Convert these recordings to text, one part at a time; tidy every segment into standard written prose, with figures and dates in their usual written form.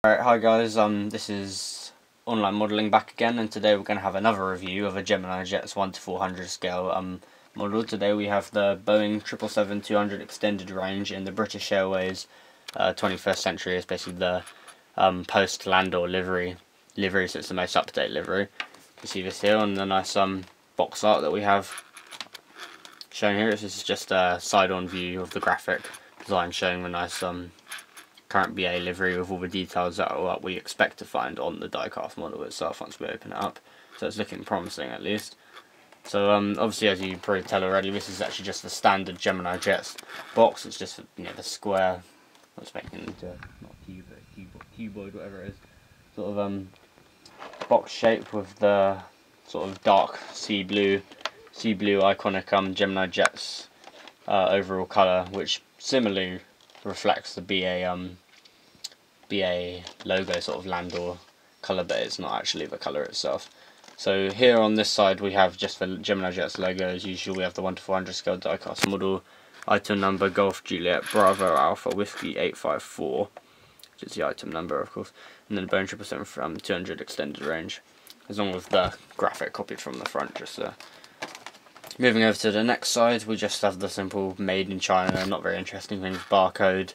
Alright, hi guys, this is Online Modelling back again, and today we're going to have another review of a Gemini Jets 1:400 scale model. Today we have the Boeing 777-200 extended range in the British Airways 21st century. It's basically the post-Landor livery, so it's the most up-to-date livery. You can see this here on the nice box art that we have shown here. This is just a side-on view of the graphic design showing the nice current BA livery with all the details that are what we expect to find on the die-cast model itself once we open it up. So it's looking promising at least. So obviously, as you can probably tell already, this is actually just the standard Gemini Jets box. It's just the square, what's making it not cube, cuboid, whatever it is, sort of box shape with the sort of dark sea blue iconic Gemini Jets overall colour, which similarly reflects the BA logo sort of Landor colour, but it's not actually the colour itself. So here on this side we have just the Gemini Jets logo. As usual, we have the 1:400 scale die-cast model, item number Golf Juliet Bravo Alpha Whiskey 854, which is the item number of course, and then the Boeing 777 from 200 extended range, as long as the graphic copied from the front. Just moving over to the next side, we just have the simple made in China, not very interesting things, barcode,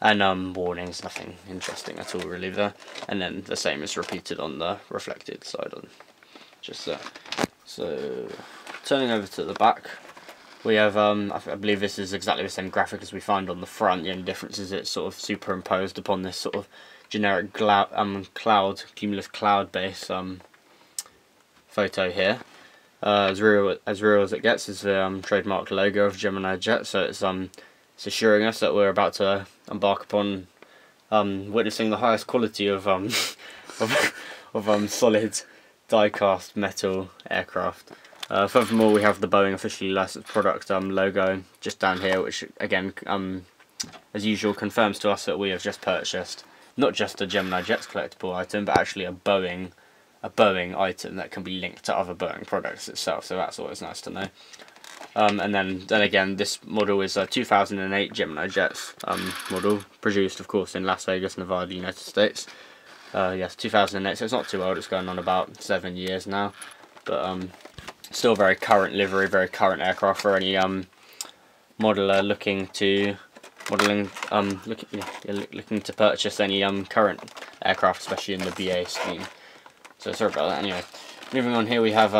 and warnings, nothing interesting at all really there. And then the same is repeated on the reflected side on just there. So turning over to the back, we have I believe this is exactly the same graphic as we find on the front. The only difference is it's sort of superimposed upon this sort of generic cumulative cloud base photo here. As real as it gets is the trademark logo of Gemini Jet, so it's assuring us that we're about to embark upon witnessing the highest quality of solid die-cast metal aircraft. Furthermore, we have the Boeing officially licensed product logo just down here, which again, as usual, confirms to us that we have just purchased not just a Gemini Jets collectible item, but actually a Boeing item that can be linked to other Boeing products itself, so that's always nice to know. And then again, this model is a 2008 Gemini Jets model, produced of course in Las Vegas, Nevada, United States. Yes, 2008, so it's not too old, it's going on about 7 years now, but still very current livery, very current aircraft for any modeler looking to purchase any current aircraft, especially in the BA scheme. So sorry about that. Anyway, moving on, here we have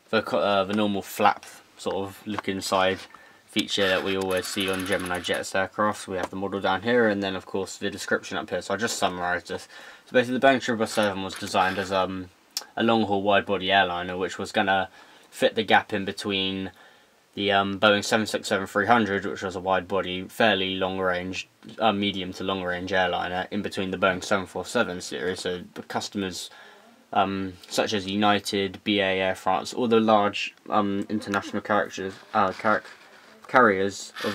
the normal flap sort of look inside feature that we always see on Gemini Jets aircraft. We have the model down here, and then of course the description up here. So I'll just summarise this. So basically, the Boeing 777 was designed as a long-haul wide-body airliner, which was going to fit the gap in between the Boeing 767-300, which was a wide-body, fairly long-range, medium to long-range airliner, in between the Boeing 747 series. So the customers such as United, BA, Air France, all the large international carriers of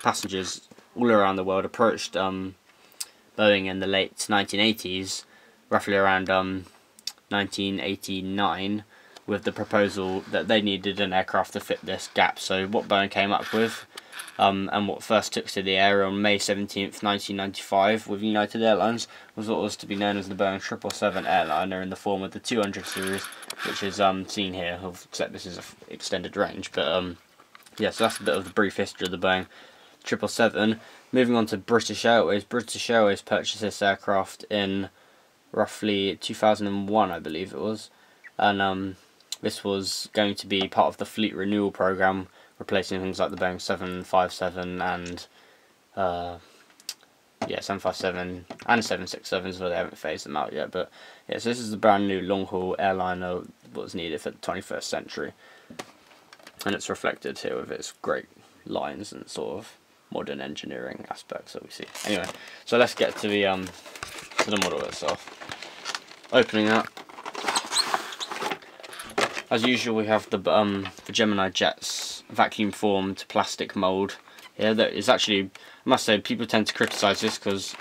passengers all around the world approached Boeing in the late 1980s, roughly around 1989, with the proposal that they needed an aircraft to fit this gap. So what Boeing came up with, and what first took to the air on May 17th, 1995 with United Airlines, was what was to be known as the Boeing 777 airliner in the form of the 200 series, which is seen here, except this is an extended range. But yeah, so that's a bit of the brief history of the Boeing 777. Moving on to British Airways. British Airways purchased this aircraft in roughly 2001, I believe it was, and this was going to be part of the fleet renewal program, replacing things like the Boeing 757 and 757 and 767s, but they haven't phased them out yet. But yeah, so this is the brand new long-haul airliner that was needed for the 21st century, and it's reflected here with its great lines and sort of modern engineering aspects that we see. Anyway, so let's get to the model itself. Opening up, as usual, we have the Gemini Jets vacuum formed plastic mould here. That is actually, I must say, people tend to criticise this because,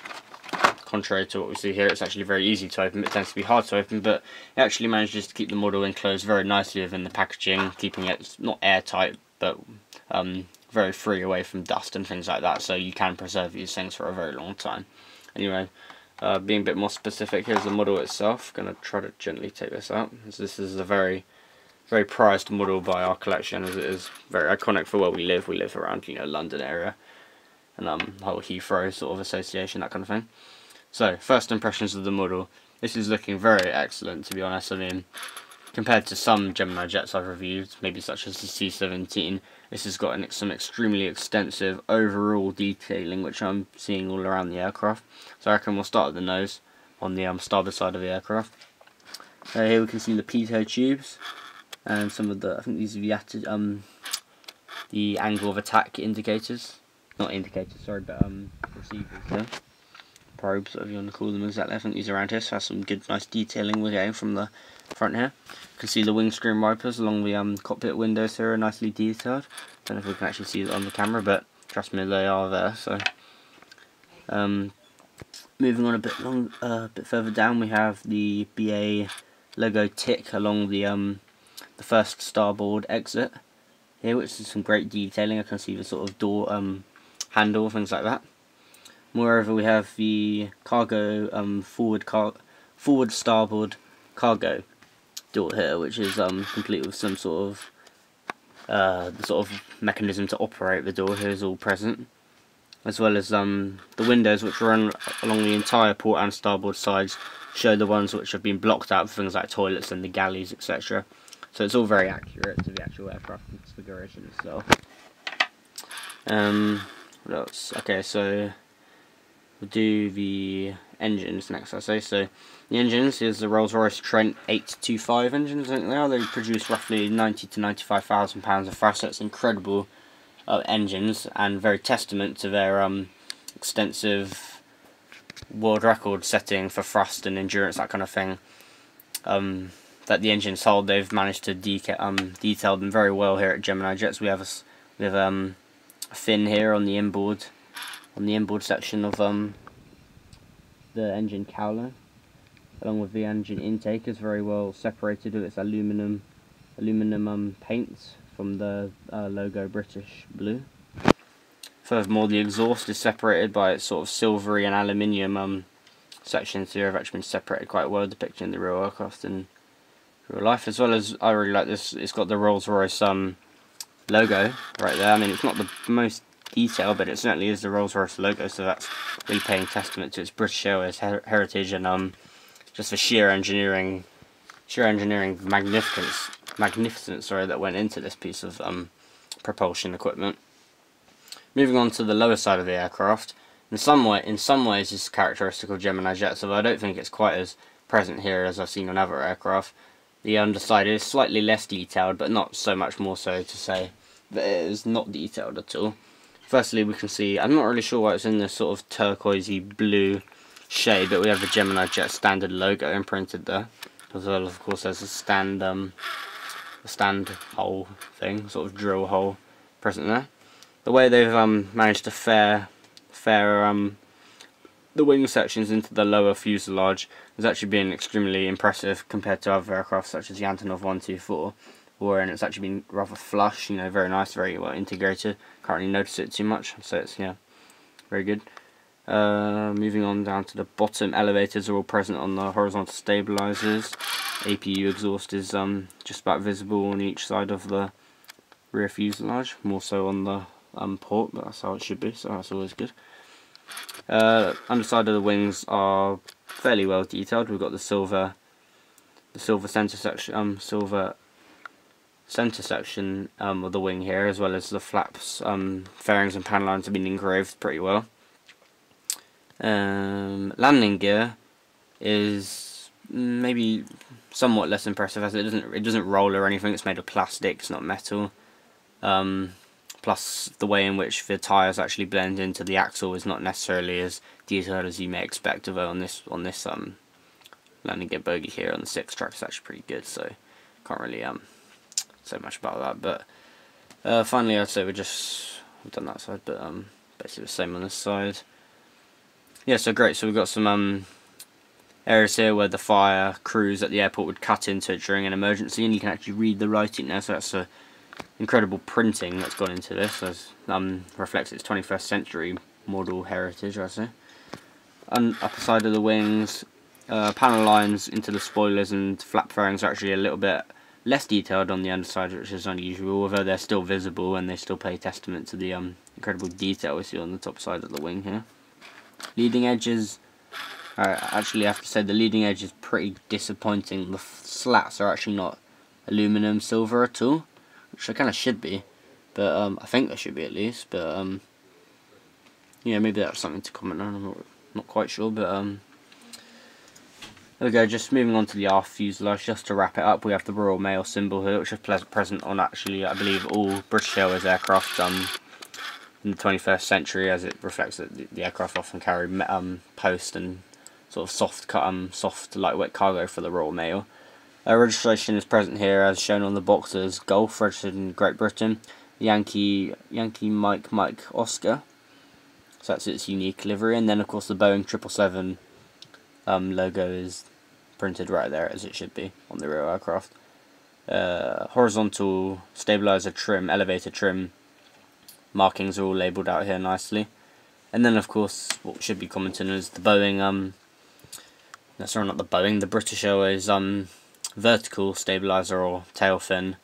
contrary to what we see here, it's actually very easy to open. It tends to be hard to open, but it actually manages to keep the model enclosed very nicely within the packaging, keeping it not airtight, but very free away from dust and things like that, so you can preserve these things for a very long time. Anyway, being a bit more specific, here's the model itself. Going to try to gently take this out. This is a very prized model by our collection, as it is very iconic for where we live. We live around, you know, London area, and whole Heathrow sort of association, that kind of thing. So, first impressions of the model. This is looking very excellent, to be honest. I mean, compared to some Gemini jets I've reviewed, maybe such as the C-17, this has got some extremely extensive overall detailing, which I'm seeing all around the aircraft. So I reckon we'll start at the nose, on the starboard side of the aircraft. Here we can see the pitot tubes, and some of the, I think these are the angle of attack indicators. Not indicators, sorry, but receivers there. Probes, whatever you want to call them exactly. I think these are around here, so has some good, nice detailing we're getting from the front here. You can see the windscreen wipers along the cockpit windows here are nicely detailed. Don't know if we can actually see it on the camera, but trust me, they are there. So, moving on a bit further down, we have the BA logo tick along the first starboard exit here, which is some great detailing. I can see the sort of door handle, things like that. Moreover, we have the cargo forward starboard cargo door here, which is complete with some sort of the sort of mechanism to operate the door here is all present, as well as the windows which run along the entire port and starboard sides show the ones which have been blocked out for things like toilets and the galleys, etc. So it's all very accurate to the actual aircraft configuration itself. What else? Okay, so we'll do the engines next, I say. So the engines is the Rolls-Royce Trent 825 engines, I think they are. They produce roughly 90 to 95,000 pounds of thrust. That's incredible engines, and very testament to their extensive world record setting for thrust and endurance, that kind of thing. That the engines hold, they've managed to detail them very well here at Gemini Jets. We have a fin here on the inboard section of the engine cowler, along with the engine intake, is very well separated with its aluminum paints from the logo British blue. Furthermore, the exhaust is separated by its sort of silvery and aluminium sections here. Have actually been separated quite well, depicting the real aircraft in real life. As well as, I really like this, it's got the Rolls-Royce logo right there. I mean, it's not the most detailed, but it certainly is the Rolls-Royce logo, so that's really paying testament to its British Airways heritage and just the sheer engineering magnificence that went into this piece of propulsion equipment. Moving on to the lower side of the aircraft, in some ways it's characteristic of Gemini jets, although I don't think it's quite as present here as I've seen on other aircraft. The underside is slightly less detailed, but not so much more so to say that it is not detailed at all. Firstly, we can see, I'm not really sure why it's in this sort of turquoisey blue shade, but we have the Gemini Jet standard logo imprinted there, as well as, of course, there's a stand hole thing, sort of drill hole present there. The way they've managed to fare the wing sections into the lower fuselage has actually been extremely impressive compared to other aircraft such as the Antonov 124, wherein it's actually been rather flush, you know, very nice, very well integrated. Can't really notice it too much, so it's, yeah, very good. Moving on down to the bottom, elevators are all present on the horizontal stabilizers. APU exhaust is just about visible on each side of the rear fuselage, more so on the port, but that's how it should be, so that's always good. Underside of the wings are fairly well detailed. We've got the silver center section, center section of the wing here, as well as the flaps, fairings and panel lines have been engraved pretty well. Landing gear is maybe somewhat less impressive, as it doesn't roll or anything. It's made of plastic, it's not metal. Plus the way in which the tyres actually blend into the axle is not necessarily as detailed as you may expect of it on this landing gear bogie here on the 6 track. Is actually pretty good, so can't really say much about that. But finally, I'd say we've done that side, but basically the same on this side. Yeah, so great. So we've got some areas here where the fire crews at the airport would cut into it during an emergency, and you can actually read the writing there. So that's a incredible printing that's gone into this, as reflects its 21st century model heritage, I say. upper side of the wings. Panel lines into the spoilers and flap fairings are actually a little bit less detailed on the underside, which is unusual, although they're still visible and they still pay testament to the incredible detail we see on the top side of the wing here. Leading edges, actually I have to say the leading edge is pretty disappointing. The slats are actually not aluminum silver at all, which they kind of should be, but I think they should be at least, but yeah, maybe that's something to comment on. I'm not quite sure, but there we go. Just moving on to the aft fuselage, just to wrap it up, we have the Royal Mail symbol here, which is present on actually, I believe, all British Airways aircraft in the 21st century, as it reflects that the aircraft often carry post and sort of soft lightweight cargo for the Royal Mail. Registration is present here as shown on the boxes. Golf, registered in Great Britain. Yankee Mike Oscar. So that's its unique livery, and then of course the Boeing 777 logo is printed right there as it should be on the real aircraft. Horizontal stabilizer trim, elevator trim markings are all labelled out here nicely. And then of course what should be commented is the Boeing the British Airways vertical stabilizer or tail fin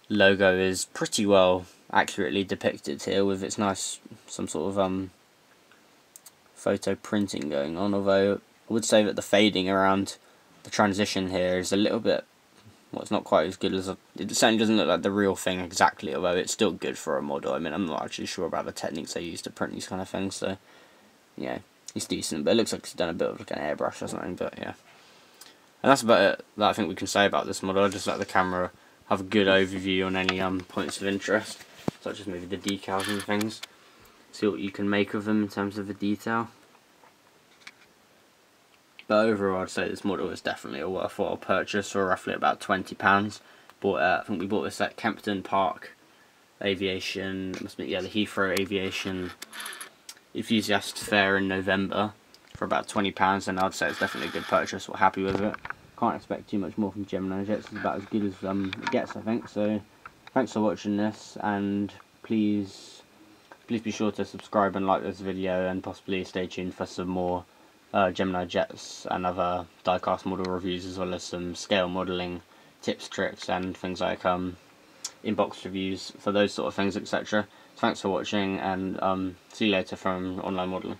logo is pretty well accurately depicted here with its nice some sort of photo printing going on, although I would say that the fading around the transition here is a little bit, well, it's not quite as good as it certainly doesn't look like the real thing exactly, although it's still good for a model. I mean, I'm not actually sure about the techniques they use to print these kind of things, so yeah, it's decent, but it looks like it's done a bit of like an airbrush or something, but yeah. And that's about it that I think we can say about this model. I'll just let the camera have a good overview on any points of interest, such as maybe the decals and things. See what you can make of them in terms of the detail. But overall, I'd say this model is definitely a worthwhile purchase for roughly about £20. I think we bought this at Kempton Park Aviation, the Heathrow Aviation Enthusiast Fair in November for about £20, and I'd say it's definitely a good purchase. We're happy with it. Can't expect too much more from Gemini Jets. It's about as good as it gets, I think. So thanks for watching this, and please be sure to subscribe and like this video, and possibly stay tuned for some more Gemini Jets and other diecast model reviews, as well as some scale modelling tips, tricks, and things like inbox reviews for those sort of things, etc. Thanks for watching, and see you later from Online Modelling.